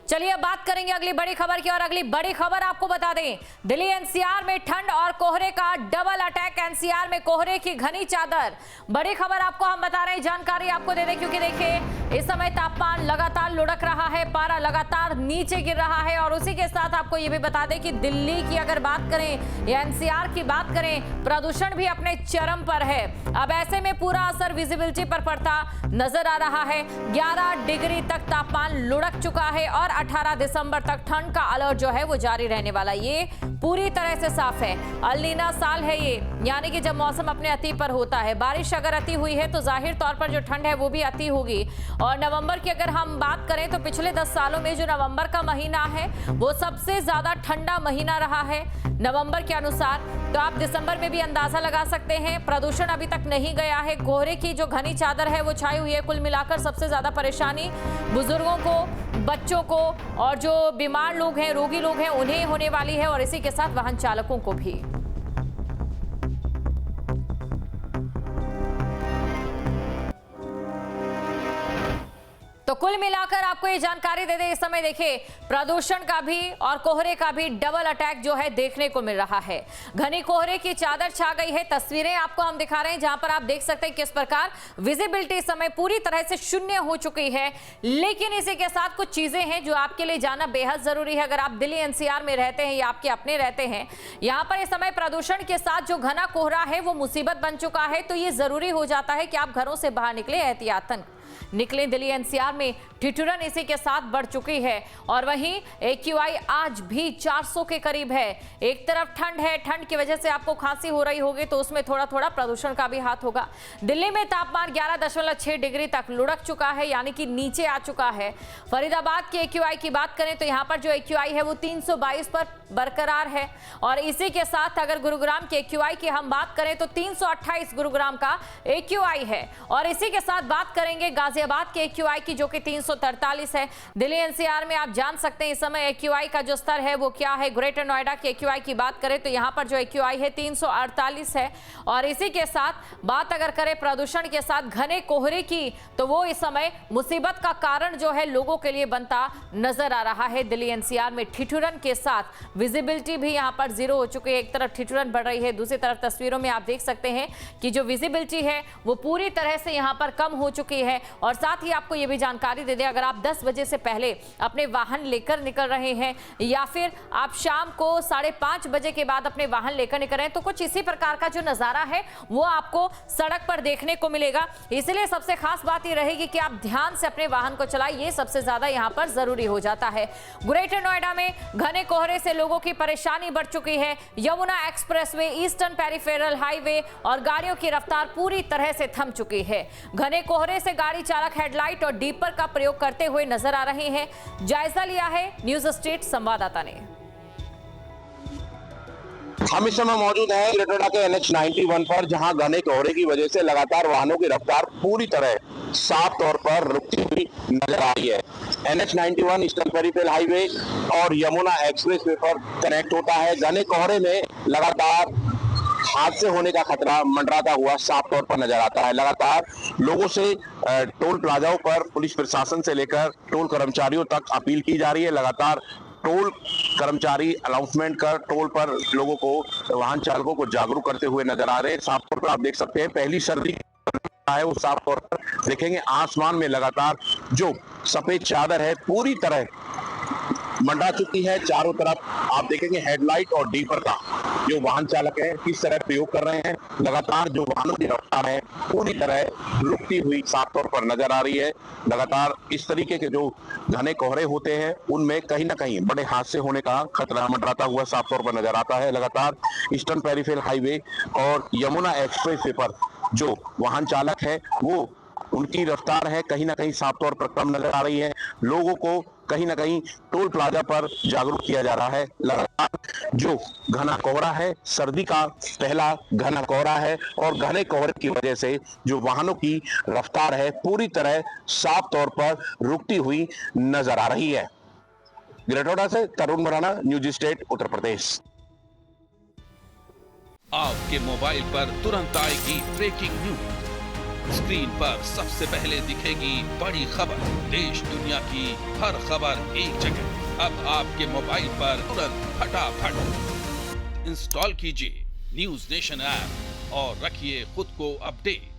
चलिए अब बात करेंगे अगली बड़ी खबर की, और अगली बड़ी खबर आपको बता दें, दिल्ली एनसीआर में ठंड और कोहरे का डबल अटैक। एनसीआर में कोहरे की घनी चादर। बड़ी खबर आपको हम बता रहे हैं, जानकारी आपको दे दें, क्योंकि देखिए इस समय तापमान लगातार लुढ़क रहा है, पारा लगातार नीचे गिर रहा है। और उसी के साथ आपको ये भी बता दें कि दिल्ली की अगर बात करें या एनसीआर की बात करें, प्रदूषण भी अपने चरम पर है। अब ऐसे में पूरा असर विजिबिलिटी पर पड़ता नजर आ रहा है। 11 डिग्री तक तापमान लुढ़क चुका है और 18 दिसंबर तक ठंड का अलर्ट जो है वो जारी रहने वाला। ये पूरी तरह से साफ है, अल नीनो साल है ये, यानी कि जब मौसम अपने अति पर होता है। बारिश अगर अति हुई है तो जाहिर तौर पर जो ठंड है वो भी अति होगी। और नवंबर की अगर हम बात करें तो पिछले 10 सालों में जो नवंबर का महीना है वो सबसे ज्यादा ठंडा महीना रहा है नवंबर के अनुसार। तो आप दिसंबर में भी अंदाजा लगा सकते हैं। प्रदूषण अभी तक नहीं गया है, कोहरे की जो घनी चादर है वो छाई हुई है। कुल मिलाकर सबसे ज्यादा परेशानी बुजुर्गों को, बच्चों को और जो बीमार लोग हैं, रोगी लोग हैं, उन्हें होने वाली है, और इसी के साथ वाहन चालकों को भी। तो कुल मिलाकर आपको ये जानकारी दे दें, इस समय देखिए प्रदूषण का भी और कोहरे का भी डबल अटैक जो है देखने को मिल रहा है। घनी कोहरे की चादर छा गई है। तस्वीरें आपको हम दिखा रहे हैं जहां पर आप देख सकते हैं किस प्रकार विजिबिलिटी इस समय पूरी तरह से शून्य हो चुकी है। लेकिन इसी के साथ कुछ चीजें हैं जो आपके लिए जानना बेहद जरूरी है। अगर आप दिल्ली एनसीआर में रहते हैं या आपके अपने रहते हैं, यहाँ पर इस समय प्रदूषण के साथ जो घना कोहरा है वो मुसीबत बन चुका है। तो ये जरूरी हो जाता है कि आप घरों से बाहर निकले, एहतियातन निकलें। दिल्ली एनसीआर में ठिठुरन इसी के साथ बढ़ चुकी है, और वहीं AQI आज भी 400 के करीब है। एक तरफ ठंड है, ठंड की वजह से आपको खांसी हो रही होगी तो उसमें थोड़ा थोड़ा प्रदूषण का भी हाथ होगा। दिल्ली में तापमान 11.6 डिग्री तक लुढ़क चुका है, यानी कि नीचे आ चुका है। फरीदाबाद की AQI की बात करें तो यहाँ पर जो AQI है वो 322 पर बरकरार है। और इसी के साथ अगर गुरुग्राम के AQI की हम बात करें तो 328 गुरुग्राम का AQI है। और इसी के साथ बात करेंगे गाजियाबाद के AQI की, जो कि 343 है। दिल्ली एनसीआर में आप जान सकते हैं इस समय AQI का जो स्तर है वो क्या है। ग्रेटर नोएडा के AQI की बात करें तो यहाँ पर जो AQI है 348 है। और इसी के साथ बात अगर करें प्रदूषण के साथ घने कोहरे की, तो वो इस समय मुसीबत का कारण जो है लोगों के लिए बनता नजर आ रहा है। दिल्ली एनसीआर में ठिठुरन के साथ विजिबिलिटी भी यहाँ पर जीरो हो चुकी है। एक तरफ ठिठुरन बढ़ रही है, दूसरी तरफ तस्वीरों में आप देख सकते हैं कि जो विजिबिलिटी है वो पूरी तरह से यहाँ पर कम हो चुकी है। और साथ ही आपको ये भी जानकारी दे दें, अगर आप 10 बजे से पहले अपने वाहन लेकर निकल रहे हैं या फिर आप शाम को 5:30 बजे के बाद अपने वाहन लेकर निकल रहे हैं, तो कुछ इसी प्रकार का जो नजारा है वो आपको सड़क पर देखने को मिलेगा। इसलिए सबसे खास बात ये रहेगी कि आप ध्यान से अपने वाहन को चलाएं, ये सबसे ज्यादा यहाँ पर जरूरी हो जाता है। ग्रेटर नोएडा में घने कोहरे से लोगों की परेशानी बढ़ चुकी है। Yamuna expressway, eastern peripheral highway और गाड़ियों की रफ्तार पूरी तरह से थम चुकी है। घने कोहरे से गाड़ी चालक हेडलाइट और डीपर का प्रयोग करते हुए नजर आ रहे हैं। जायजा लिया है न्यूज स्ट्रीट संवाददाता ने। हम इस समय मौजूद हैं ग्रेटर के NH91 पर, जहां घने कोहरे की वजह से लगातार वाहनों की रफ्तार पूरी तरह साफ तौर पर रुकती हुई नजर आ रही है। NH91 ईस्टर्न पेरिफेरल हाईवे और यमुना एक्सप्रेसवे पर कनेक्ट होता है। घने कोहरे में लगातार हादसे होने का खतरा मंडराता हुआ साफ तौर पर नजर आता है। लगातार लोगों से टोल प्लाजाओं पर पुलिस प्रशासन से लेकर टोल कर्मचारियों तक अपील की जा रही है। लगातार टोल कर्मचारी अनाउंसमेंट कर टोल पर लोगों को, वाहन चालकों को जागरूक करते हुए नजर आ रहे हैं। साफ तौर पर आप देख सकते हैं पहली सर्दी है वो साफ तौर पर देखेंगे। आसमान में लगातार जो सफेद चादर है पूरी तरह मंडरा चुकी है। चारों तरफ आप देखेंगे हेडलाइट और डीपर का जो वाहन चालक है किस तरह प्रयोग कर रहे हैं। लगातार जो वाहनों की रफ्तार है पूरी तरह रुकती हुई साफ तौर पर नजर आ रही है। लगातार इस तरीके के जो घने कोहरे होते हैं उनमें कहीं ना कहीं बड़े हादसे होने का खतरा मंडराता हुआ साफ तौर पर नजर आता है। लगातार ईस्टर्न पेरिफेरल हाईवे और यमुना एक्सप्रेसवे पर जो वाहन चालक है वो, उनकी रफ्तार है कहीं ना कहीं साफ तौर पर कम नजर आ रही है। लोगों को कहीं ना कहीं टोल प्लाजा पर जागरूक किया जा रहा है। लगातार जो घना कोहरा है, सर्दी का पहला घना कोहरा है, और घने कोहरे की वजह से जो वाहनों की रफ्तार है पूरी तरह साफ तौर पर रुकती हुई नजर आ रही है। ग्रेटर से तरुण मराना, न्यूज स्टेट, उत्तर प्रदेश। आपके मोबाइल पर तुरंत आएगी ब्रेकिंग न्यूज, स्क्रीन पर सबसे पहले दिखेगी बड़ी खबर, देश दुनिया की हर खबर एक जगह। अब आपके मोबाइल पर तुरंत फटाफट इंस्टॉल कीजिए न्यूज नेशन ऐप और रखिए खुद को अपडेट।